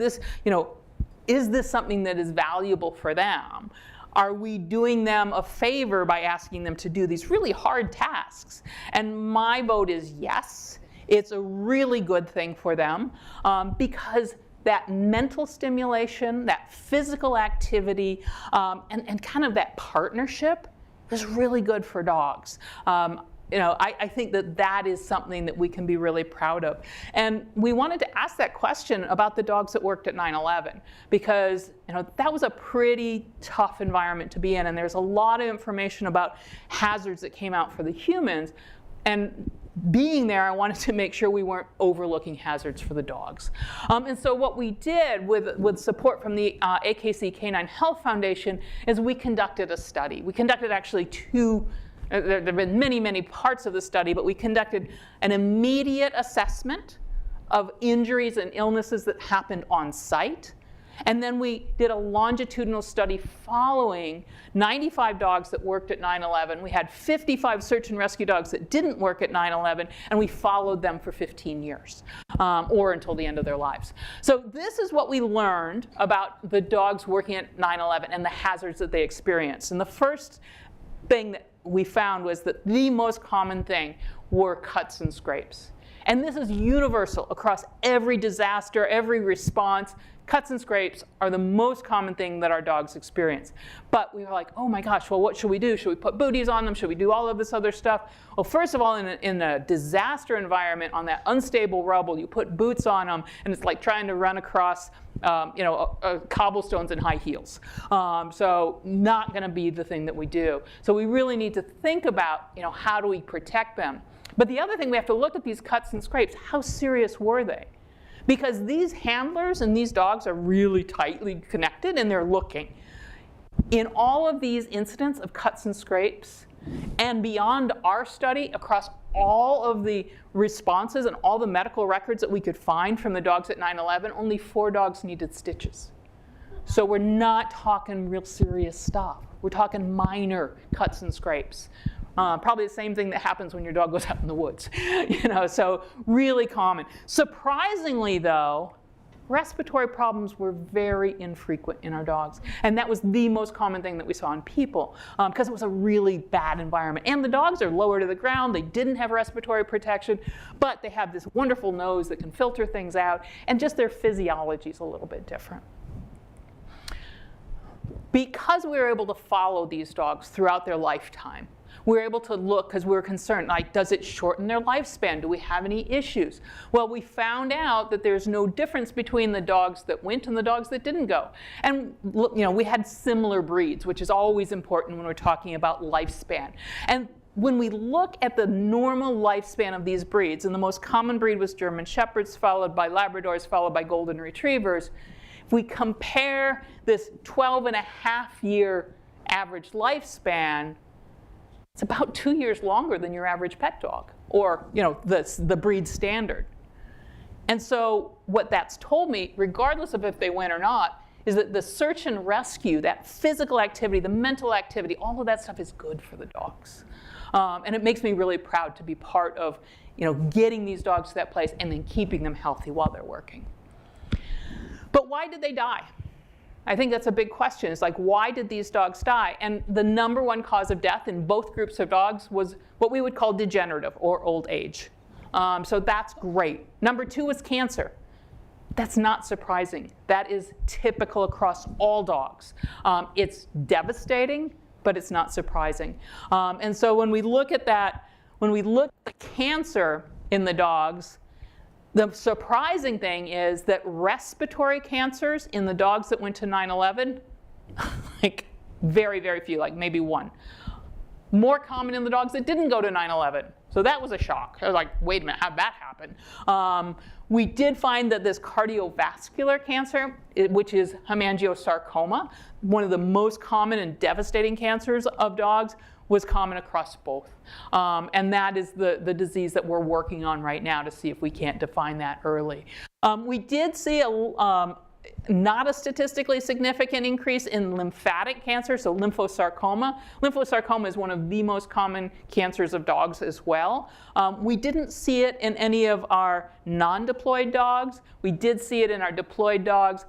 this something that is valuable for them? Are we doing them a favor by asking them to do these really hard tasks? And my vote is yes. It's a really good thing for them because that mental stimulation, that physical activity, and kind of that partnership is really good for dogs. I think that is something that we can be really proud of. And we wanted to ask that question about the dogs that worked at 9/11 because that was a pretty tough environment to be in, and there's a lot of information about hazards that came out for the humans. And being there, I wanted to make sure we weren't overlooking hazards for the dogs. And so what we did with support from the AKC Canine Health Foundation is we conducted a study. We conducted actually two. There have been many, many parts of the study, but we conducted an immediate assessment of injuries and illnesses that happened on site. And then we did a longitudinal study following 95 dogs that worked at 9/11. We had 55 search and rescue dogs that didn't work at 9/11, and we followed them for 15 years, or until the end of their lives. So this is what we learned about the dogs working at 9/11 and the hazards that they experienced. And the first thing that we found was that the most common thing were cuts and scrapes. And this is universal across every disaster, every response. Cuts and scrapes are the most common thing that our dogs experience. But we were like, oh my gosh, well, what should we do? Should we put booties on them? Should we do all of this other stuff? Well, first of all, in a disaster environment, on that unstable rubble, you put boots on them, and it's like trying to run across cobblestones in high heels. So not going to be the thing that we do. So we really need to think about, how do we protect them? But the other thing, we have to look at these cuts and scrapes. How serious were they? Because these handlers and these dogs are really tightly connected, and they're looking. In all of these incidents of cuts and scrapes, And beyond our study, across all of the responses and all the medical records that we could find from the dogs at 9/11, only 4 dogs needed stitches. So we're not talking real serious stuff. We're talking minor cuts and scrapes. Probably the same thing that happens when your dog goes out in the woods. So really common. Surprisingly, though, respiratory problems were very infrequent in our dogs. And that was the most common thing that we saw in people because it was a really bad environment. And the dogs are lower to the ground. They didn't have respiratory protection, but they have this wonderful nose that can filter things out, and just their physiology is a little bit different. Because we were able to follow these dogs throughout their lifetime, we were able to look, because we were concerned, like, does it shorten their lifespan? Do we have any issues? Well, we found out that there's no difference between the dogs that went and the dogs that didn't go. And we had similar breeds, which is always important when we're talking about lifespan. And when we look at the normal lifespan of these breeds, and the most common breed was German Shepherds, followed by Labradors, followed by Golden Retrievers, if we compare this 12.5-year average lifespan, it's about 2 years longer than your average pet dog, or the breed standard. And so what that's told me, regardless of if they win or not, is that the search and rescue, that physical activity, the mental activity, all of that stuff is good for the dogs. And it makes me really proud to be part of getting these dogs to that place and then keeping them healthy while they're working. But why did they die? I think that's a big question. It's like, why did these dogs die? And the number one cause of death in both groups of dogs was what we would call degenerative or old age. So that's great. Number 2 was cancer. That's not surprising. That is typical across all dogs. It's devastating, but it's not surprising. And so when we look at that, when we look at the cancer in the dogs, the surprising thing is that respiratory cancers in the dogs that went to 9/11, like very, very few, like maybe 1. More common in the dogs that didn't go to 9/11. So that was a shock. I was like, wait a minute, how'd that happen? We did find that this cardiovascular cancer, which is hemangiosarcoma, one of the most common and devastating cancers of dogs, was common across both. And that is the disease that we're working on right now to see if we can't define that early. We did see not a statistically significant increase in lymphatic cancer, so lymphosarcoma. Lymphosarcoma is one of the most common cancers of dogs as well. We didn't see it in any of our non-deployed dogs. We did see it in our deployed dogs.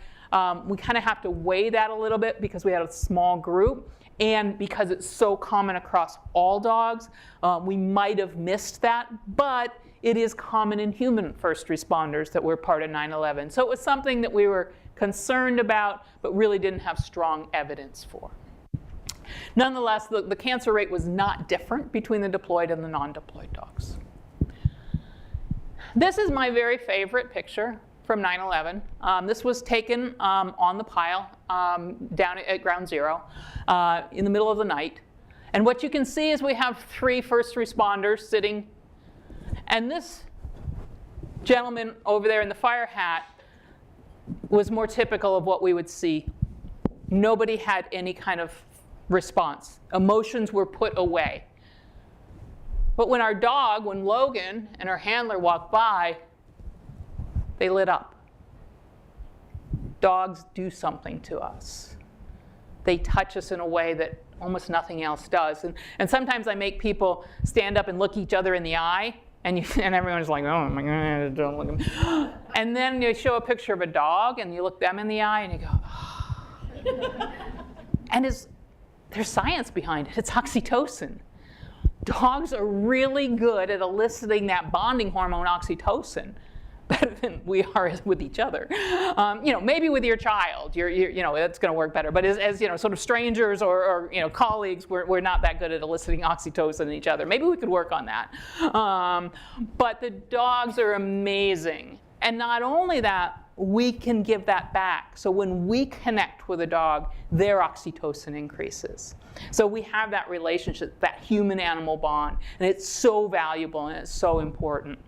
We kind of have to weigh that a little bit because we had a small group. And because it's so common across all dogs, we might have missed that, but it is common in human first responders that were part of 9/11. So it was something that we were concerned about, but really didn't have strong evidence for. Nonetheless, the cancer rate was not different between the deployed and the non-deployed dogs. This is my very favorite picture from 9/11. This was taken on the pile down at Ground Zero in the middle of the night. And what you can see is we have 3 first responders sitting. And this gentleman over there in the fire hat was more typical of what we would see. Nobody had any kind of response. Emotions were put away. But when Logan and her handler walked by, they lit up. Dogs do something to us. They touch us in a way that almost nothing else does. And sometimes I make people stand up and look each other in the eye, and everyone's like, oh my God, don't look at me. And then you show a picture of a dog, and you look them in the eye, and you go, oh. And there's science behind it. It's oxytocin. Dogs are really good at eliciting that bonding hormone oxytocin, better than we are with each other. Maybe with your child, it's going to work better. But as sort of strangers or colleagues, we're not that good at eliciting oxytocin in each other. Maybe we could work on that. But the dogs are amazing. And not only that, we can give that back. So when we connect with a dog, their oxytocin increases. So we have that relationship, that human-animal bond. And it's so valuable and it's so important.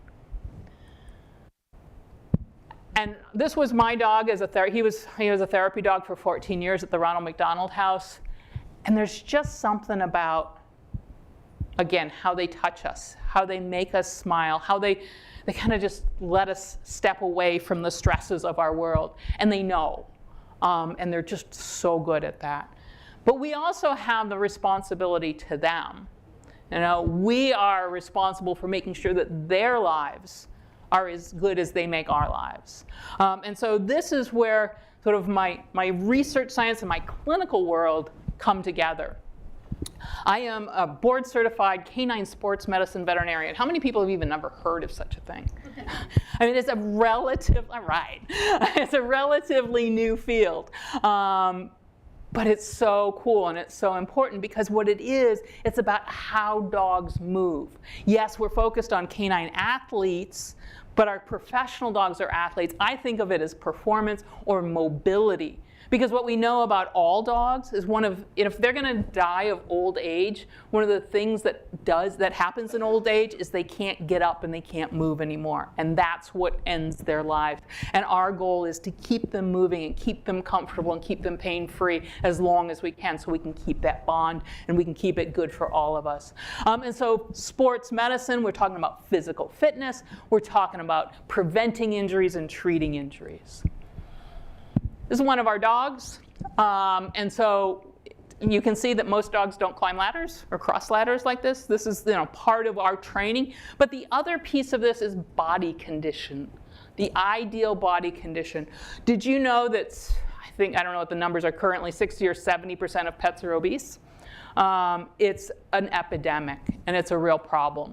And this was my dog as he was a therapy dog for 14 years at the Ronald McDonald House. And there's just something about Again, how they touch us, how they make us smile, how they kind of just let us step away from the stresses of our world. And they know. And they're just so good at that. But we also have the responsibility to them. You know, we are responsible for making sure that their lives are as good as they make our lives. And so this is where sort of my research science and my clinical world come together. I am a board-certified canine sports medicine veterinarian. How many people have even never heard of such a thing? I mean, it's a it's a relatively new field. But it's so cool and it's so important because what it is, it's about how dogs move. Yes, we're focused on canine athletes, but our professional dogs are athletes. I think of it as performance or mobility. Because what we know about all dogs is if they're going to die of old age, one of the things that happens in old age is they can't get up and they can't move anymore. And that's what ends their lives. And our goal is to keep them moving and keep them comfortable and keep them pain-free as long as we can so we can keep that bond and we can keep it good for all of us. And so sports medicine, we're talking about physical fitness. We're talking about preventing injuries and treating injuries. This is one of our dogs, and so you can see that most dogs don't climb ladders or cross ladders like this. This is part of our training. But the other piece of this is body condition, the ideal body condition. Did you know that, I don't know what the numbers are currently, 60 or 70% of pets are obese? It's an epidemic, and it's a real problem.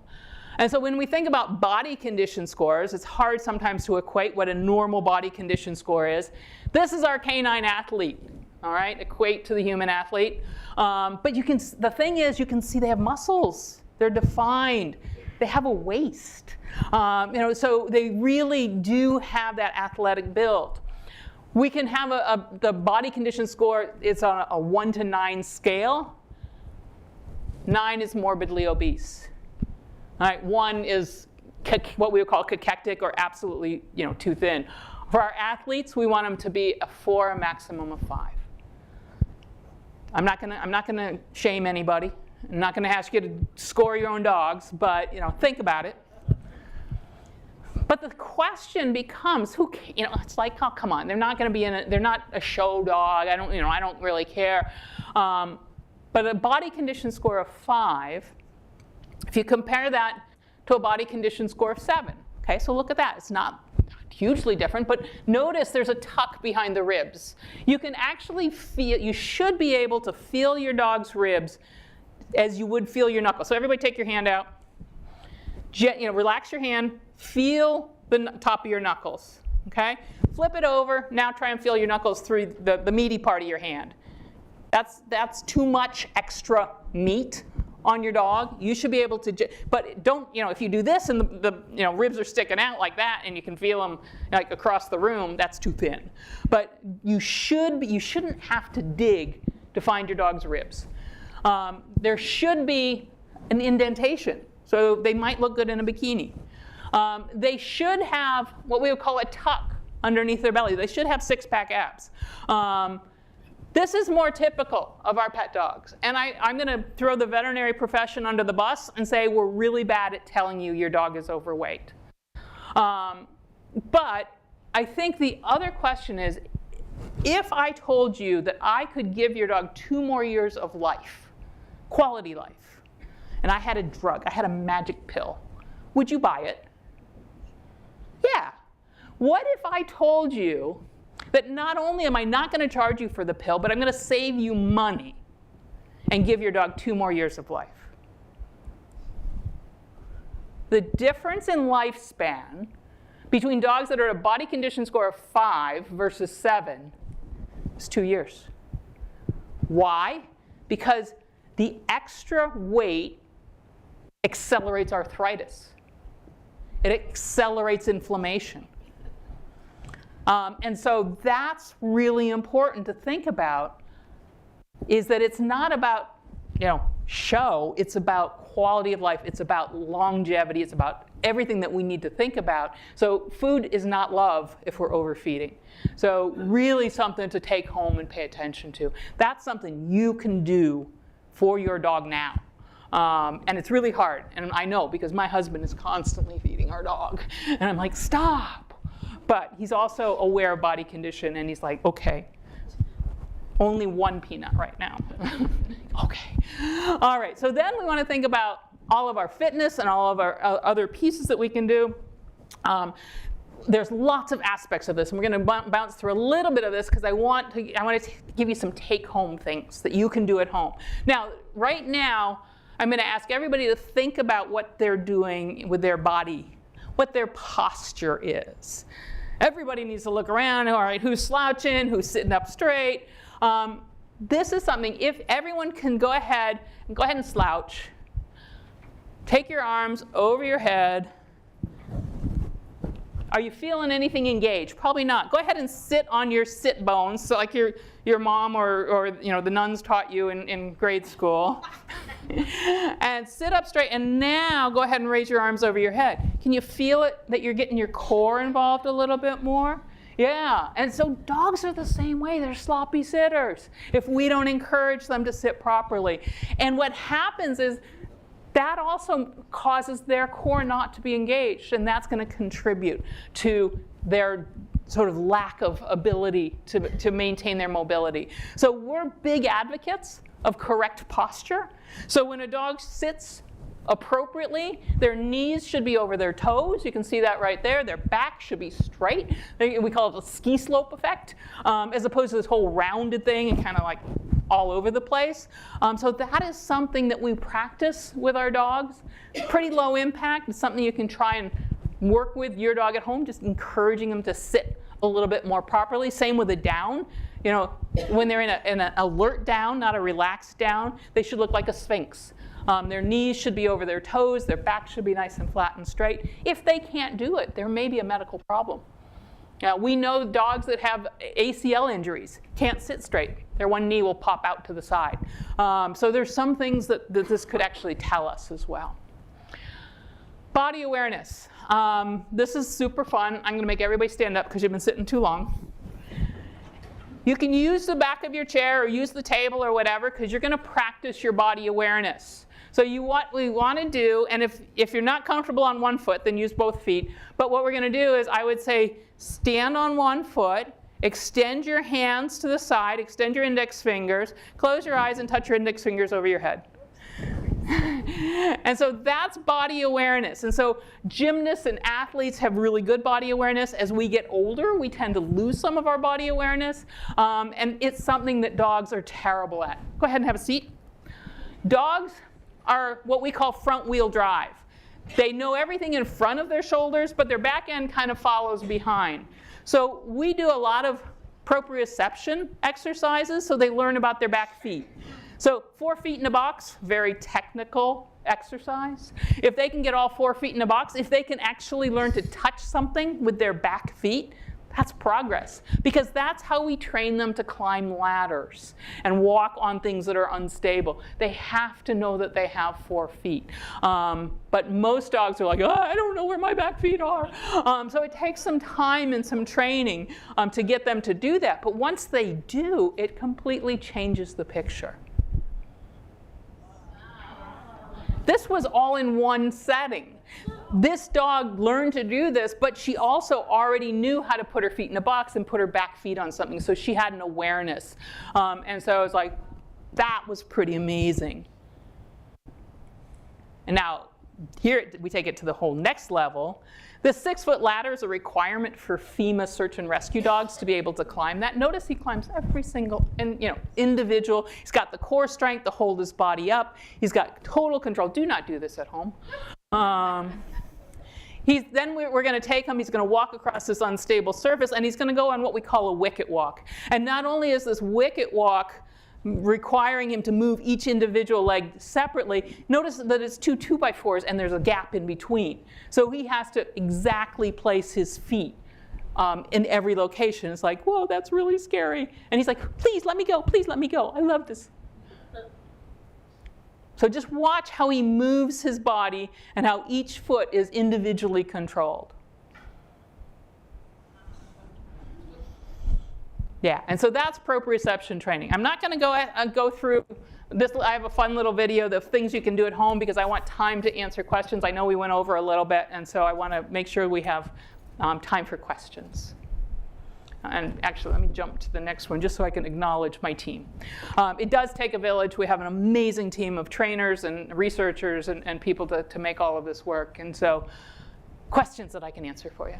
And so when we think about body condition scores, it's hard sometimes to equate what a normal body condition score is. This is our canine athlete, all right? Equate to the human athlete. But the thing is, you can see they have muscles. They're defined. They have a waist. So they really do have that athletic build. We can have the body condition score, it's on a 1 to 9 scale. 9 is morbidly obese. All right, 1 is what we would call cachectic or absolutely too thin. For our athletes, we want them to be a 4, a maximum of 5. I'm not gonna shame anybody. I'm not gonna ask you to score your own dogs, but think about it. But the question becomes, it's like, oh, come on, they're not gonna be they're not a show dog. I don't really care. But a body condition score of 5. If you compare that to a body condition score of 7, okay, so look at that. It's not hugely different, but notice there's a tuck behind the ribs. You can actually you should be able to feel your dog's ribs as you would feel your knuckles. So everybody take your hand out. Relax your hand. Feel the top of your knuckles, okay? Flip it over. Now try and feel your knuckles through the meaty part of your hand. That's too much extra meat on your dog. You should be able to, but don't, if you do this and the ribs are sticking out like that and you can feel them like across the room, that's too thin. But you shouldn't have to dig to find your dog's ribs. There should be an indentation, so they might look good in a bikini. They should have what we would call a tuck underneath their belly. They should have 6-pack abs. This is more typical of our pet dogs. And I'm going to throw the veterinary profession under the bus and say we're really bad at telling you your dog is overweight. But I think the other question is, if I told you that I could give your dog 2 more years of life, quality life, and I had a drug, I had a magic pill, would you buy it? Yeah. What if I told you that not only am I not going to charge you for the pill, but I'm going to save you money and give your dog 2 more years of life? The difference in lifespan between dogs that are at a body condition score of 5 versus 7 is 2 years. Why? Because the extra weight accelerates arthritis. It accelerates inflammation. And so that's really important to think about, is that it's not about show, it's about quality of life, it's about longevity, it's about everything that we need to think about. So food is not love if we're overfeeding. So really something to take home and pay attention to. That's something you can do for your dog now. And it's really hard. And I know because my husband is constantly feeding our dog. And I'm like, stop. But he's also aware of body condition. And he's like, OK, only one peanut right now. OK. All right. So then we want to think about all of our fitness and all of our other pieces that we can do. There's lots of aspects of this, and we're going to bounce through a little bit of this because I want to give you some take-home things that you can do at home. Now, right now, I'm going to ask everybody to think about what they're doing with their body, what their posture is. Everybody needs to look around. All right, who's slouching? Who's sitting up straight? This is something. If everyone can go ahead and slouch. Take your arms over your head. Are you feeling anything engaged? Probably not. Go ahead and sit on your sit bones, so like your mom or the nuns taught you in grade school. And sit up straight. And now go ahead and raise your arms over your head. Can you feel it that you're getting your core involved a little bit more? Yeah. And so dogs are the same way. They're sloppy sitters if we don't encourage them to sit properly. And what happens is that also causes their core not to be engaged, and that's going to contribute to their sort of lack of ability to maintain their mobility. So we're big advocates of correct posture. So when a dog sits appropriately, their knees should be over their toes. You can see that right there. Their back should be straight. We call it a ski slope effect, as opposed to this whole rounded thing and kind of like all over the place. So that is something that we practice with our dogs. Pretty low impact. It's something you can try and work with your dog at home, just encouraging them to sit a little bit more properly. Same with a down. When they're in an alert down, not a relaxed down, they should look like a sphinx. Their knees should be over their toes. Their back should be nice and flat and straight. If they can't do it, there may be a medical problem. We know dogs that have ACL injuries can't sit straight. Their one knee will pop out to the side. So there's some things that this could actually tell us as well. Body awareness. This is super fun. I'm going to make everybody stand up because you've been sitting too long. You can use the back of your chair or use the table or whatever because you're going to practice your body awareness. So what we want to do, and if you're not comfortable on one foot, then use both feet. But what we're going to do is I would say stand on one foot, extend your hands to the side, extend your index fingers, close your eyes and touch your index fingers over your head. And so that's body awareness. And so gymnasts and athletes have really good body awareness. As we get older, we tend to lose some of our body awareness. And it's something that dogs are terrible at. Go ahead and have a seat. Dogs are what we call front wheel drive. They know everything in front of their shoulders, but their back end kind of follows behind. So we do a lot of proprioception exercises so they learn about their back feet. So 4 feet in a box, very technical exercise. If they can get all 4 feet in a box, if they can actually learn to touch something with their back feet, that's progress. Because that's how we train them to climb ladders and walk on things that are unstable. They have to know that they have 4 feet. But most dogs are like, oh, I don't know where my back feet are. So it takes some time and some training to get them to do that. But once they do, it completely changes the picture. This was all in one setting. This dog learned to do this, but she also already knew how to put her feet in a box and put her back feet on something, so she had an awareness. And so I was like, that was pretty amazing. And now, here we take it to the whole next level. The 6-foot ladder is a requirement for FEMA search and rescue dogs to be able to climb that. Notice he climbs every single individual. He's got the core strength to hold his body up. He's got total control. Do not do this at home. Then we're going to take him, he's going to walk across this unstable surface, and he's going to go on what we call a wicket walk. And not only is this wicket walk requiring him to move each individual leg separately, notice that it's 2 2x4s and there's a gap in between. So he has to exactly place his feet in every location. It's like, whoa, that's really scary. And he's like, please let me go, please let me go. I love this. So just watch how he moves his body and how each foot is individually controlled. Yeah, and so that's proprioception training. I'm not going to go through I have a fun little video of things you can do at home because I want time to answer questions. I know we went over a little bit, and so I want to make sure we have time for questions. And actually, let me jump to the next one just so I can acknowledge my team. It does take a village. We have an amazing team of trainers and researchers and people to make all of this work. And so questions that I can answer for you.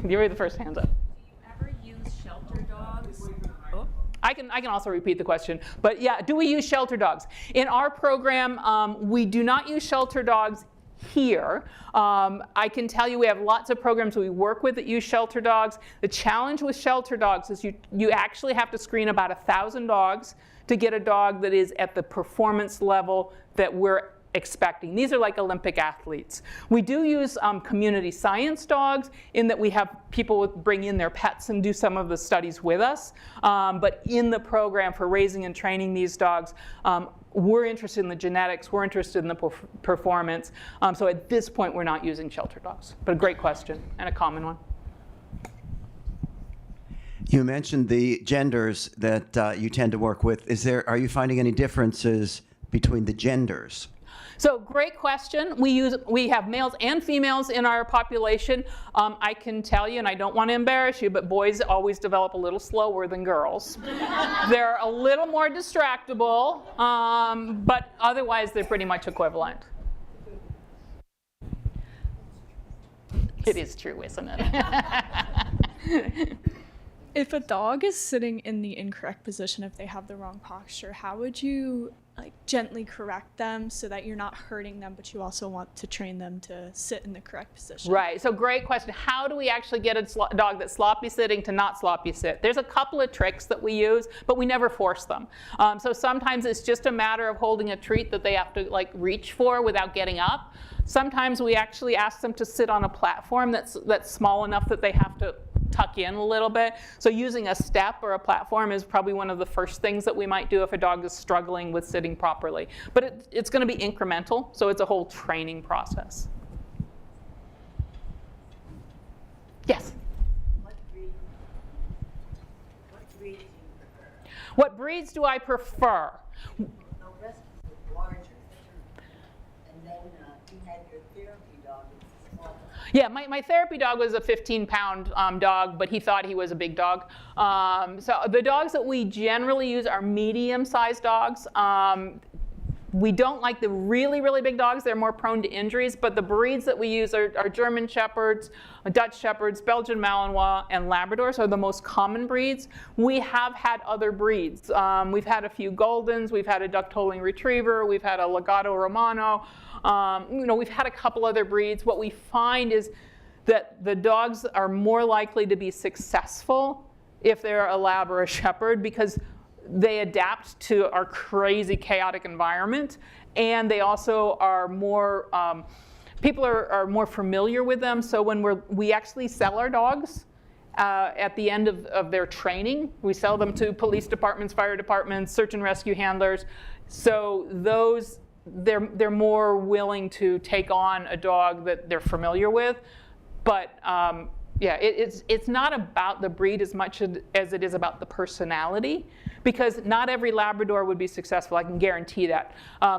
You're the first hands up. Do you ever use shelter dogs? Oh. I can also repeat the question. But yeah, do we use shelter dogs? In our program, we do not use shelter dogs here. I can tell you we have lots of programs we work with that use shelter dogs. The challenge with shelter dogs is you actually have to screen about 1,000 dogs to get a dog that is at the performance level that we're expecting. These are like Olympic athletes. We do use community science dogs in that we have people bring in their pets and do some of the studies with us. But in the program for raising and training these dogs, we're interested in the genetics, we're interested in the performance. So at this point, we're not using shelter dogs. But a great question and a common one. You mentioned the genders that you tend to work with. Are you finding any differences between the genders? So great question. We have males and females in our population. I can tell you, and I don't want to embarrass you, but boys always develop a little slower than girls. They're a little more distractible, but otherwise they're pretty much equivalent. It is true, isn't it? If a dog is sitting in the incorrect position, if they have the wrong posture, how would you gently correct them so that you're not hurting them, but you also want to train them to sit in the correct position? Right, so great question. How do we actually get a dog that's sloppy sitting to not sloppy sit? There's a couple of tricks that we use, but we never force them. So sometimes it's just a matter of holding a treat that they have to reach for without getting up. Sometimes we actually ask them to sit on a platform that's small enough that they have to tuck in a little bit. So using a step or a platform is probably one of the first things that we might do if a dog is struggling with sitting properly. But it's going to be incremental, so it's a whole training process. Yes? What breeds do you prefer? What breeds do I prefer? The rest is larger, and then you had your therapy dog. Yeah, my therapy dog was a 15-pound dog, but he thought he was a big dog. So the dogs that we generally use are medium-sized dogs. We don't like the really, really big dogs. They're more prone to injuries. But the breeds that we use are German Shepherds, Dutch Shepherds, Belgian Malinois, and Labradors are the most common breeds. We have had other breeds. We've had a few Goldens. We've had a duck-toling retriever. We've had a Legato Romano. We've had a couple other breeds. What we find is that the dogs are more likely to be successful if they're a Lab or a Shepherd because they adapt to our crazy, chaotic environment, and they also are more, people are more familiar with them. So when we actually sell our dogs at the end of their training, we sell them to police departments, fire departments, search and rescue handlers. So those, they're more willing to take on a dog that they're familiar with. But yeah, it's not about the breed as much as it is about the personality, because not every Labrador would be successful. I can guarantee that.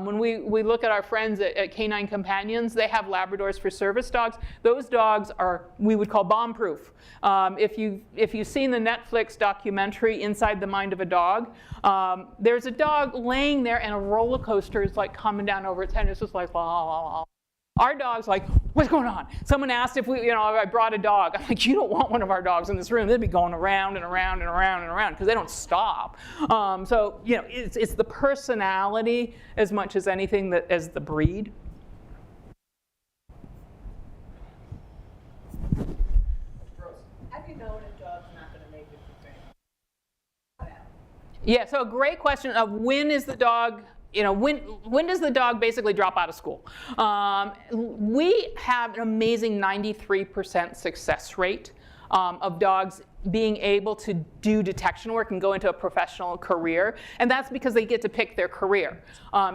When we look at our friends at Canine Companions, they have Labradors for service dogs. Those dogs are, we would call bomb-proof. If you've seen the Netflix documentary Inside the Mind of a Dog, there's a dog laying there and a roller coaster is coming down over its head. It's just like, la, la, la. Our dog's like, what's going on? Someone asked if I brought a dog. I'm like, you don't want one of our dogs in this room. They'd be going around and around and around and around because they don't stop. So it's the personality as much as anything as the breed. Have you known a dog's not going to make it to training? Yeah, so a great question of when is the dog, when does the dog basically drop out of school? We have an amazing 93% success rate of dogs being able to do detection work and go into a professional career. And that's because they get to pick their career.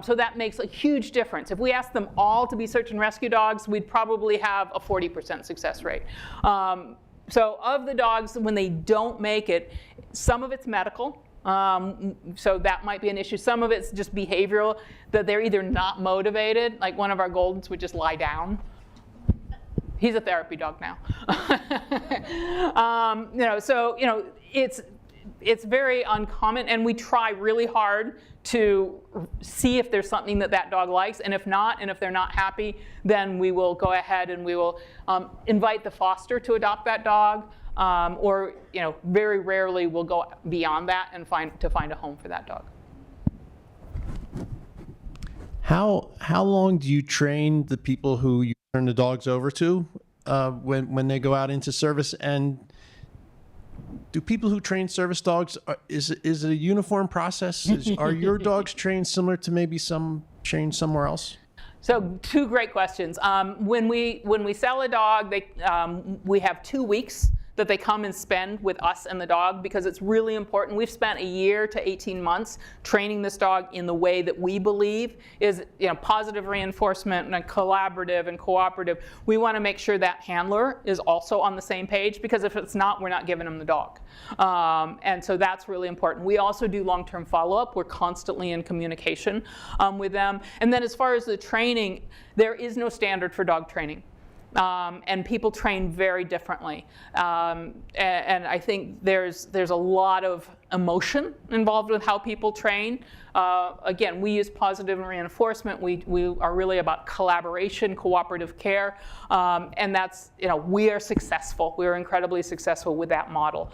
So that makes a huge difference. If we asked them all to be search and rescue dogs, we'd probably have a 40% success rate. So of the dogs, when they don't make it, some of it's medical. So that might be an issue. Some of it's just behavioral, that they're either not motivated, like one of our Goldens would just lie down. He's a therapy dog now. It's very uncommon, and we try really hard to see if there's something that dog likes, and if not, and if they're not happy, then we will go ahead and we will invite the foster to adopt that dog, or very rarely we'll go beyond that and find a home for that dog. How long do you train the people who you turn the dogs over to when they go out into service? And do people who train service dogs, is it a uniform process? Are your dogs trained similar to maybe some trained somewhere else? So 2 great questions. When we sell a dog, we have 2 weeks that they come and spend with us and the dog, because it's really important. We've spent a year to 18 months training this dog in the way that we believe is positive reinforcement and collaborative and cooperative. We want to make sure that handler is also on the same page, because if it's not, we're not giving them the dog. And so that's really important. We also do long-term follow-up. We're constantly in communication with them. And then as far as the training, there is no standard for dog training. And people train very differently. And I think there's a lot of emotion involved with how people train. Again, we use positive reinforcement. We are really about collaboration, cooperative care. And that's, we are successful. We are incredibly successful with that model.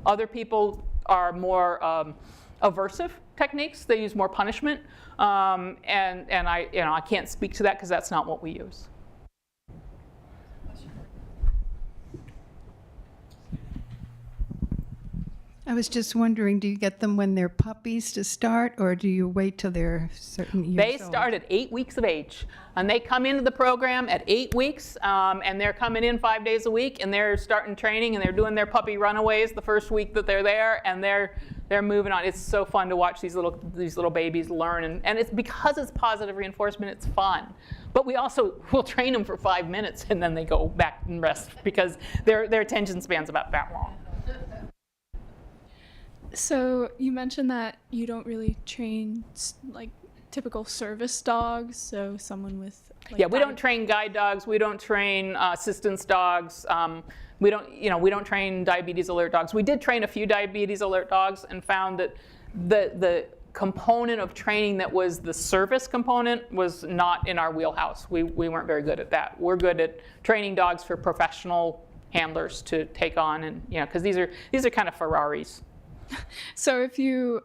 Other people are more aversive techniques. They use more punishment. And I can't speak to that because that's not what we use. I was just wondering, do you get them when they're puppies to start, or do you wait till they're certain years They old? start at 8 weeks of age, and they come into the program at 8 weeks, and they're coming in 5 days a week, and they're starting training, and they're doing their puppy runaways the first week that they're there, and they're moving on. It's so fun to watch these little babies learn, and it's because it's positive reinforcement, it's fun. But we also will train them for 5 minutes, and then they go back and rest, because their attention span's about that long. So you mentioned that you don't really train like typical service dogs, so someone with Yeah, we don't train guide dogs. We don't train assistance dogs. We don't train diabetes alert dogs. We did train a few diabetes alert dogs and found that the component of training that was the service component was not in our wheelhouse. We weren't very good at that. We're good at training dogs for professional handlers to take on, and because these are kind of Ferraris. So if you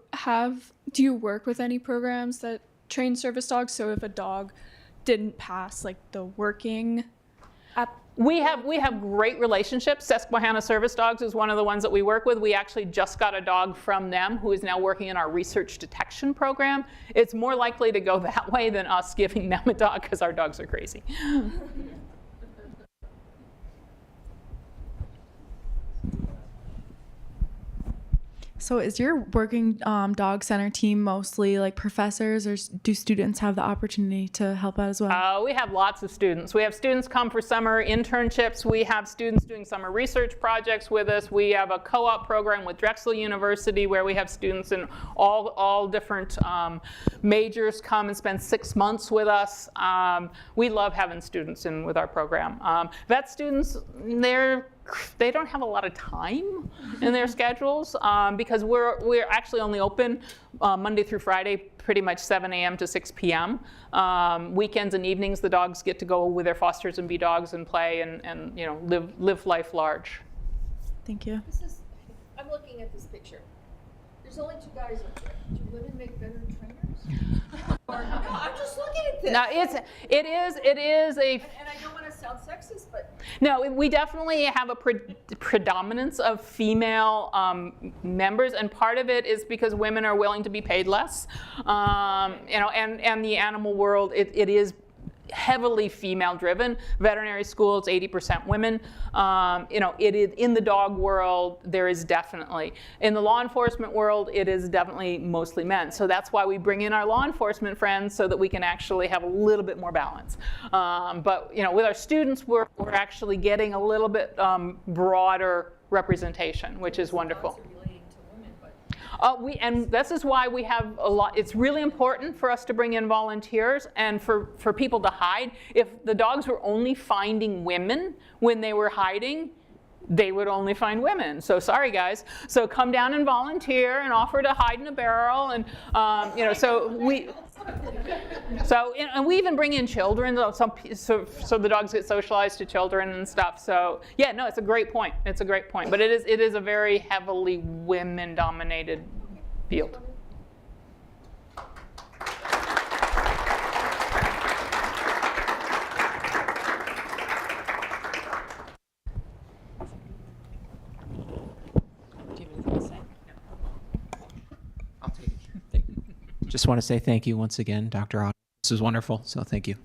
do you work with any programs that train service dogs? So if a dog didn't pass like the working at We have great relationships. Susquehanna Service Dogs is one of the ones that we work with. We actually just got a dog from them who is now working in our research detection program. It's more likely to go that way than us giving them a dog, because our dogs are crazy. So is your working dog center team mostly like professors, or do students have the opportunity to help out as well? We have lots of students. We have students come for summer internships. We have students doing summer research projects with us. We have a co-op program with Drexel University where we have students in all different majors come and spend 6 months with us. We love having students in with our program. Vet students, they don't have a lot of time in their schedules because we're actually only open Monday through Friday, pretty much 7 a.m. to 6 p.m. Weekends and evenings, the dogs get to go with their fosters and be dogs and play and live life large. Thank you. I'm looking at this picture. There's only 2 guys up there. Do women make better trainers? No, I'm just looking at this. No, it is a. And I don't want to sound sexist, but No, we definitely have a predominance of female members, and part of it is because women are willing to be paid less. And the animal world, it is heavily female driven. Veterinary school, it's 80% women. It is in the dog world, there is definitely. In the law enforcement world, it is definitely mostly men. So that's why we bring in our law enforcement friends so that we can actually have a little bit more balance. But with our students, we're actually getting a little bit broader representation, which is wonderful. And this is why we have a lot. It's really important for us to bring in volunteers and for people to hide. If the dogs were only finding women when they were hiding, they would only find women. So sorry, guys. So come down and volunteer and offer to hide in a barrel. And and we even bring in children. So the dogs get socialized to children and stuff. So yeah, no, it's a great point. It's a great point. But it is a very heavily women-dominated field. Just want to say thank you once again, Dr. Otto. This was wonderful, so thank you.